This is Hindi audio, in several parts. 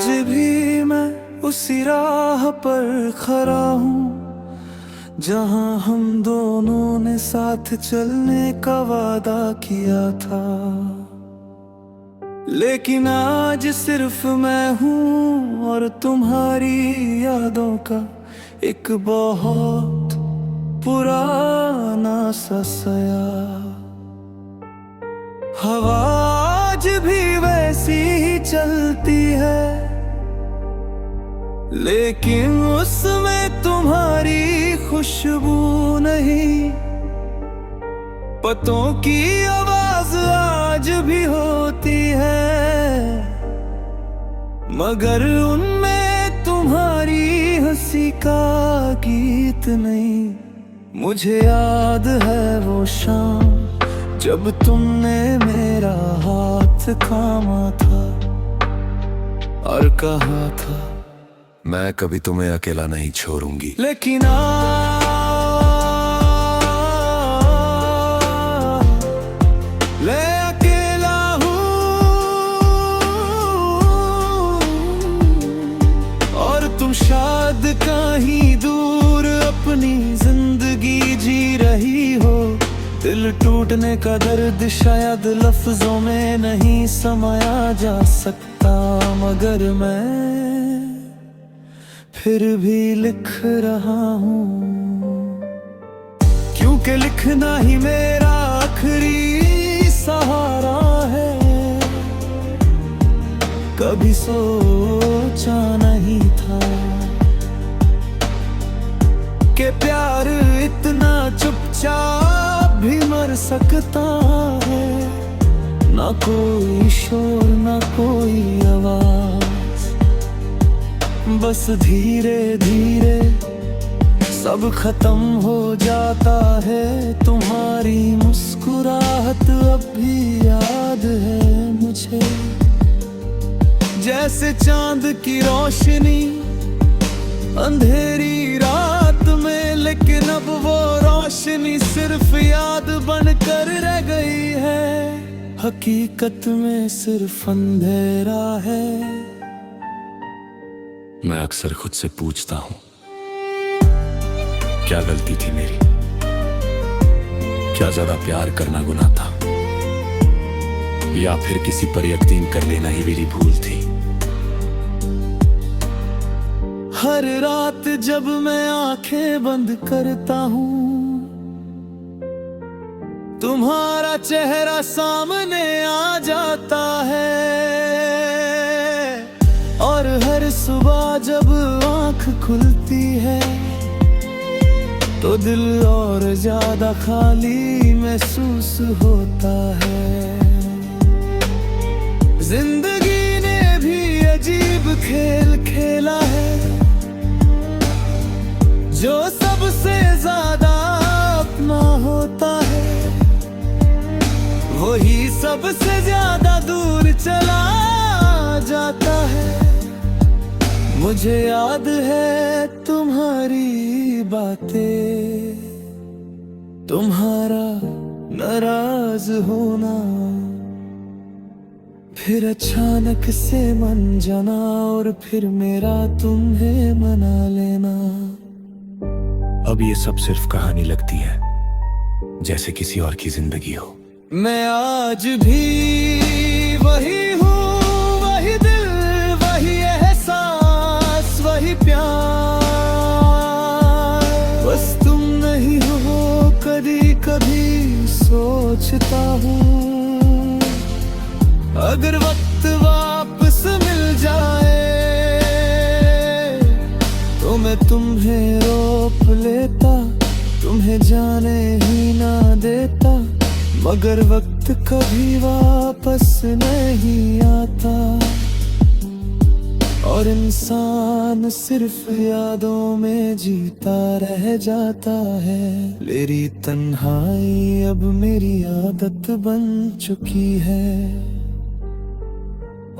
आज भी मैं उसी राह पर खड़ा हूँ जहाँ हम दोनों ने साथ चलने का वादा किया था। लेकिन आज सिर्फ मैं हूँ और तुम्हारी यादों का एक बहुत पुराना सा सया। हवा आज भी वैसी ही चलती है, लेकिन उसमें तुम्हारी खुशबू नहीं। पत्तों की आवाज आज भी होती है, मगर उनमें तुम्हारी हंसी का गीत नहीं। मुझे याद है वो शाम जब तुमने मेरा हाथ थामा था और कहा था मैं कभी तुम्हें अकेला नहीं छोड़ूंगी। लेकिन मैं अकेला हूँ और तुम शायद कहीं दूर अपनी जिंदगी जी रही हो। दिल टूटने का दर्द शायद लफ्जों में नहीं समाया जा सकता, मगर मैं फिर भी लिख रहा हूँ, क्योंकि लिखना ही मेरा आखिरी सहारा है। कभी सोचा नहीं था कि प्यार इतना चुपचाप भी मर सकता है। ना कोई शोर ना कोई आवाज, बस धीरे धीरे सब खत्म हो जाता है। तुम्हारी मुस्कुराहट अब भी याद है मुझे, जैसे चांद की रोशनी अंधेरी रात में। लेकिन अब वो रोशनी सिर्फ याद बनकर रह गई है, हकीकत में सिर्फ अंधेरा है। मैं अक्सर खुद से पूछता हूँ, क्या गलती थी मेरी? क्या ज्यादा प्यार करना गुनाह था, या फिर किसी पर यकीन कर लेना ही मेरी भूल थी? हर रात जब मैं आंखें बंद करता हूँ, तुम्हारा चेहरा सामने आ जाता है। और हर सुबह जब आंख खुलती है तो दिल और ज्यादा खाली महसूस होता है। जिंदगी ने भी अजीब खेल खेला है, जो सबसे ज्यादा अपना होता है वही सबसे ज्यादा दूर चला जाता है। मुझे याद है तुम्हारी बातें, तुम्हारा नाराज होना, फिर अचानक से मन जाना और फिर मेरा तुम्हें मना लेना। अब ये सब सिर्फ कहानी लगती है, जैसे किसी और की जिंदगी हो। मैं आज भी वही हूँ, वही दिल, वही एहसास, वही प्यार। बस तुम नहीं हो, कभी कभी सोचता हूँ अगर वक्त वापस मिल जाए तो मैं तुम्हें रोक लेता, तुम्हें जाने ही ना देता। मगर वक्त कभी वापस नहीं आता और इंसान सिर्फ यादों में जीता रह जाता है। मेरी तन्हाई अब मेरी आदत बन चुकी है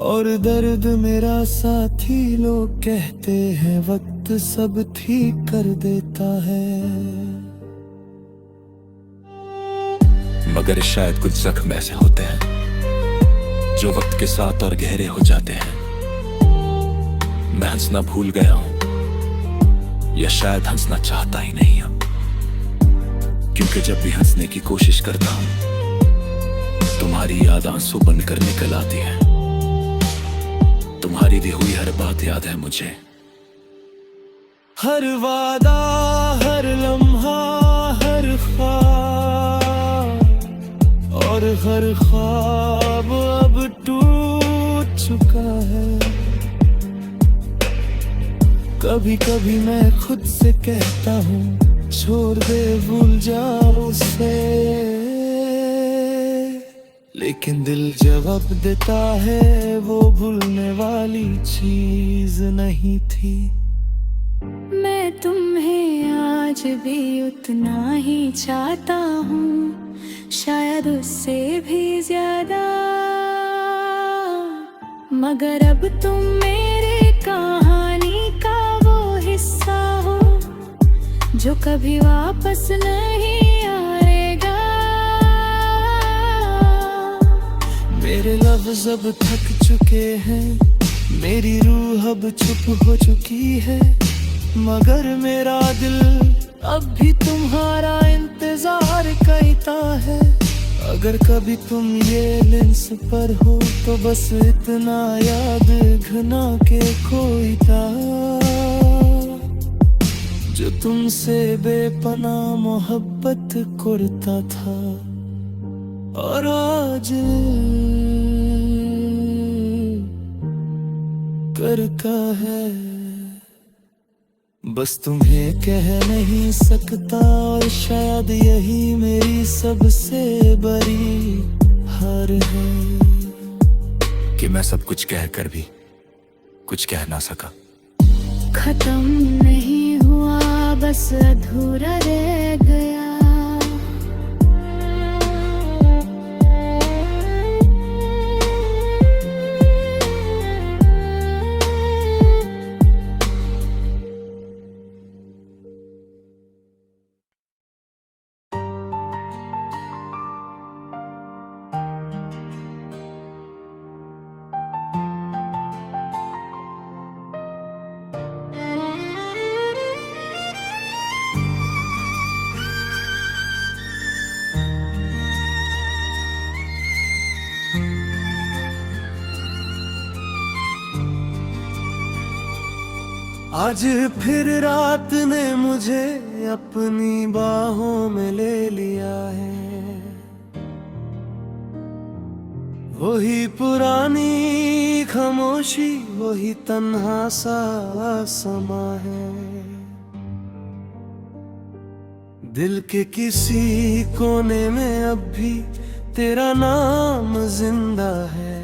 और दर्द मेरा साथी। लोग कहते हैं वक्त सब ठीक कर देता है, मगर शायद कुछ जख्म ऐसे होते हैं जो वक्त के साथ और गहरे हो जाते हैं। मैं हंसना भूल गया हूं, या शायद हंसना चाहता ही नहीं अब। क्योंकि जब भी हंसने की कोशिश करता हूं, तुम्हारी याद आंसू बनकर निकल आती है। तुम्हारी दी हुई हर बात याद है मुझे, हर वादा, हर लम्हा, हर ख्वाब, और हर ख्वाब अब टूट चुका है। कभी कभी मैं खुद से कहता हूँ, छोड़ दे, भूल जाओ उसे, लेकिन दिल जवाब देता है वो भूलने वाली चीज नहीं थी। मैं तुम्हें आज भी उतना ही चाहता हूँ, शायद उससे भी ज्यादा, मगर अब तुम मेरे कहानी का वो हिस्सा हो जो कभी वापस नहीं आएगा। मेरे लफ्ज़ अब थक चुके हैं, मेरी रूह अब चुप हो चुकी है, मगर मेरा दिल अब भी तुम्हारा इंतजार करता है। अगर कभी तुम ये लेंस पर हो तो बस इतना याद घना के कोई था जो तुमसे बेपनाह मोहब्बत करता था, और आज करता है। बस तुम्हें कह नहीं सकता, और शायद यही मेरी सबसे बड़ी हार है कि मैं सब कुछ कह कर भी कुछ कह ना सका। खत्म नहीं हुआ, बस अधूरा रह गया। आज फिर रात ने मुझे अपनी बाहों में ले लिया है, वही पुरानी खामोशी, वही तन्हा सा समा है। दिल के किसी कोने में अब भी तेरा नाम जिंदा है,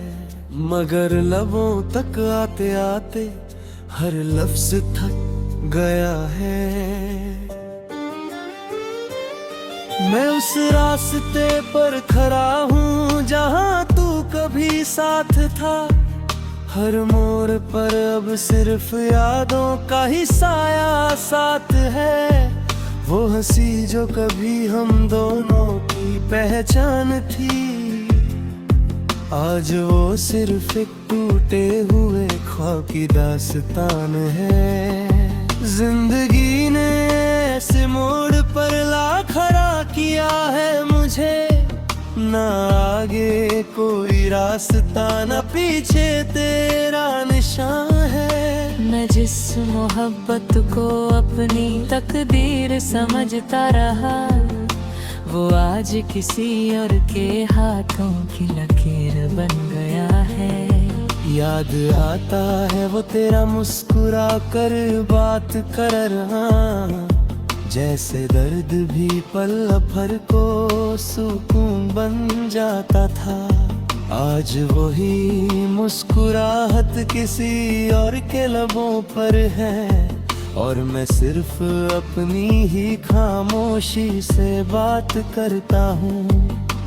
मगर लबों तक आते आते हर लफ्ज थक गया है। मैं उस रास्ते पर खड़ा हूँ जहाँ तू कभी साथ था, हर मोड़ पर अब सिर्फ यादों का ही साया साथ है। वो हंसी जो कभी हम दोनों की पहचान थी, आज वो सिर्फ एक टूटे हुए ख्वाब की दास्तान है। जिंदगी ने ऐसे मोड़ पर ला खड़ा किया है मुझे, ना आगे कोई रास्ता, ना पीछे तेरा निशान है। मैं जिस मोहब्बत को अपनी तकदीर समझता रहा, वो आज किसी और के हाथों की लकीर बन गया है। याद आता है वो तेरा मुस्कुरा कर बात कर रहा, जैसे दर्द भी पल भर को सुकून बन जाता था। आज वही मुस्कुराहट किसी और के लबों पर है, और मैं सिर्फ अपनी ही खामोशी से बात करता हूँ।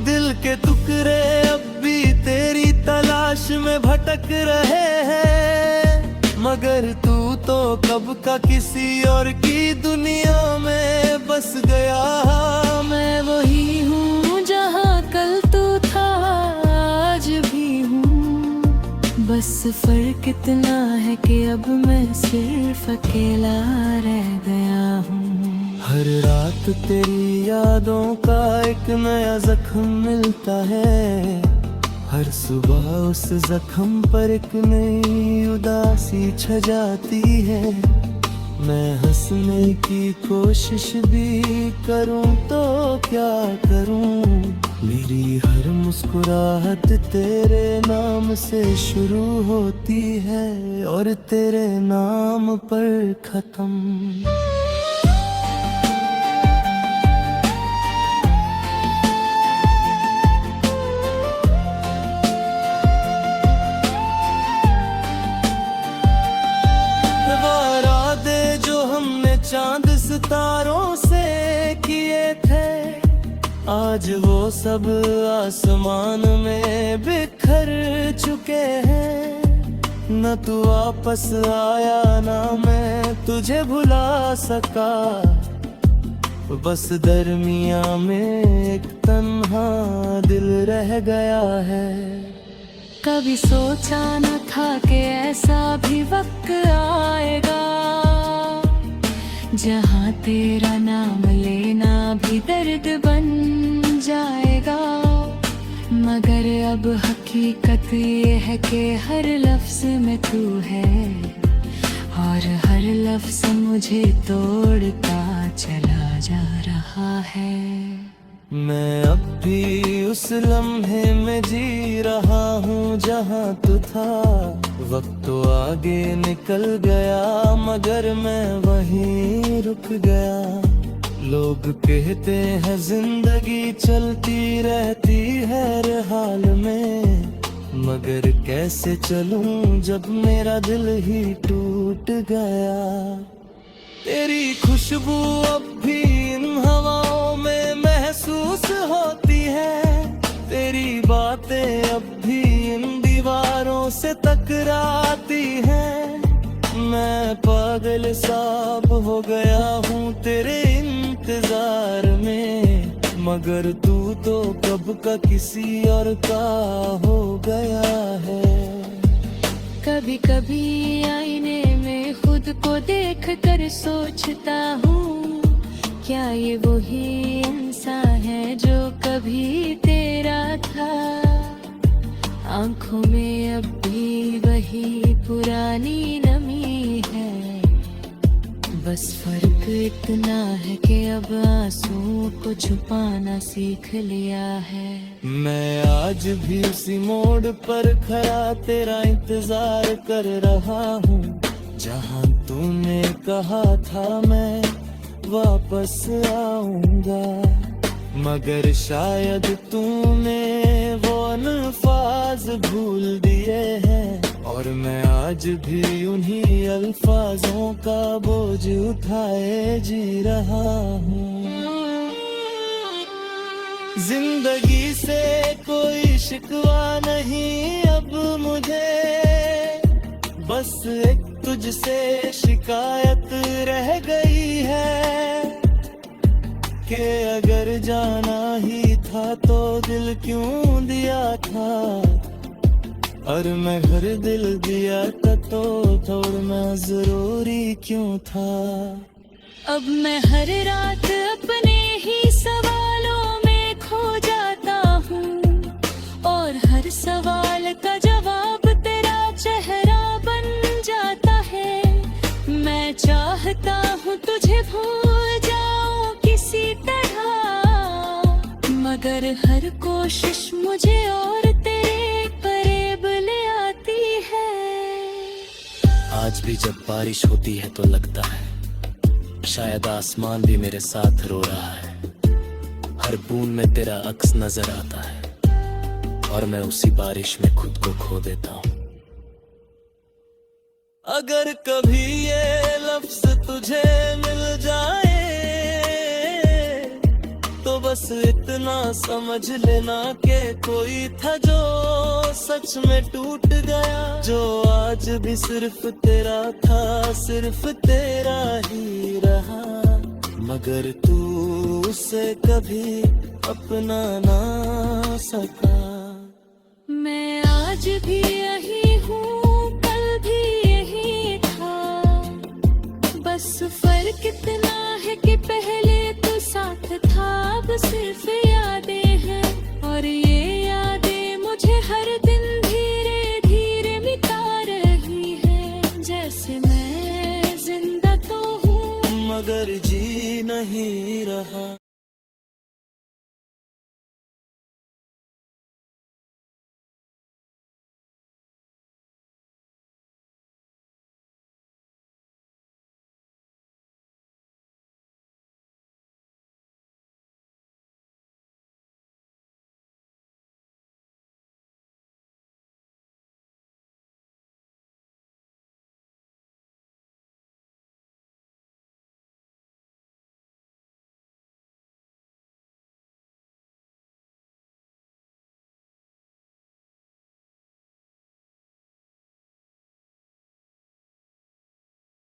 दिल के टुकड़े अब भी तेरी तलाश में भटक रहे हैं, मगर तू तो कब का किसी और की दुनिया में बस गया। मैं वही हूँ जहाँ कल तू था, आज भी हूँ, बस फर्क इतना है कि अब मैं सिर्फ अकेला रह गया हूँ। हर रात तेरी यादों का एक नया जख्म मिलता है, हर सुबह उस जख्म पर एक नई उदासी छा जाती है। मैं हंसने की कोशिश भी करूं तो क्या करूं, मेरी हर मुस्कुराहट तेरे नाम से शुरू होती है और तेरे नाम पर खत्म। चांद सितारों से किए थे, आज वो सब आसमान में बिखर चुके हैं। न तू वापस आया ना मैं तुझे भुला सका, बस दरमिया में एक तन्हा दिल रह गया है। कभी सोचा न था कि ऐसा भी वक्त आएगा, जहाँ तेरा नाम लेना भी दर्द बन जाएगा। मगर अब हकीकत ये है कि हर लफ्ज में तू है और हर लफ्ज मुझे तोड़ता चला जा रहा है। मैं अब भी उस लम्हे में जी रहा हूँ जहाँ तू था। वक्त तो आगे निकल गया मगर मैं वहीं रुक गया। लोग कहते हैं जिंदगी चलती रहती है हर हाल में, मगर कैसे चलूं जब मेरा दिल ही टूट गया। तेरी खुशबू अब भी इन हवाओं में महसूस होती है, तेरी बातें अब भी इन दीवारों से टकराती हैं। मैं पागल साब हो गया हूँ तेरे इंतजार में, मगर तू तो कब का किसी और का हो गया है। कभी कभी आईने में खुद को देख कर सोचता हूँ, क्या ये वही इंसान है जो कभी तेरा था। आंखों में अब भी वही पुरानी नमी है, बस फर्क इतना है कि अब आंसुओं को छुपाना सीख लिया है। मैं आज भी उसी मोड़ पर खड़ा तेरा इंतजार कर रहा हूँ, जहाँ तूने कहा था मैं वापस आऊंगा। मगर शायद तूने वो अल्फाज भूल दिए हैं और मैं आज भी उन्हीं अल्फाजों का बोझ उठाए जी रहा हूँ। जिंदगी से कोई शिकवा नहीं अब मुझे, बस एक तुझसे शिकायत रह गई है कि अगर जाना ही था तो दिल क्यों दिया था, और मैं घर दिल दिया था तो छोड़ना जरूरी क्यों था। अब मैं हर रात अपने ही सवालों में खो जाता हूँ और हर सवाल का जवाब तेरा चेहरा बन जाता है। मैं चाहता हूँ तुझे भूल जाऊं किसी तरह, मगर हर कोशिश मुझे और तेरे करीब ले आती है। आज भी जब बारिश होती है तो लगता है शायद आसमान भी मेरे साथ रो रहा है। हर बूंद में तेरा अक्स नजर आता है और मैं उसी बारिश में खुद को खो देता हूँ। अगर कभी ये लफ्ज तुझे मिल जाए तो बस इतना समझ लेना कि कोई था जो सच में टूट गया, जो आज भी सिर्फ तेरा था, सिर्फ तेरा ही रहा, मगर तू उसे कभी अपना ना सका। मैं आज भी यही हूँ से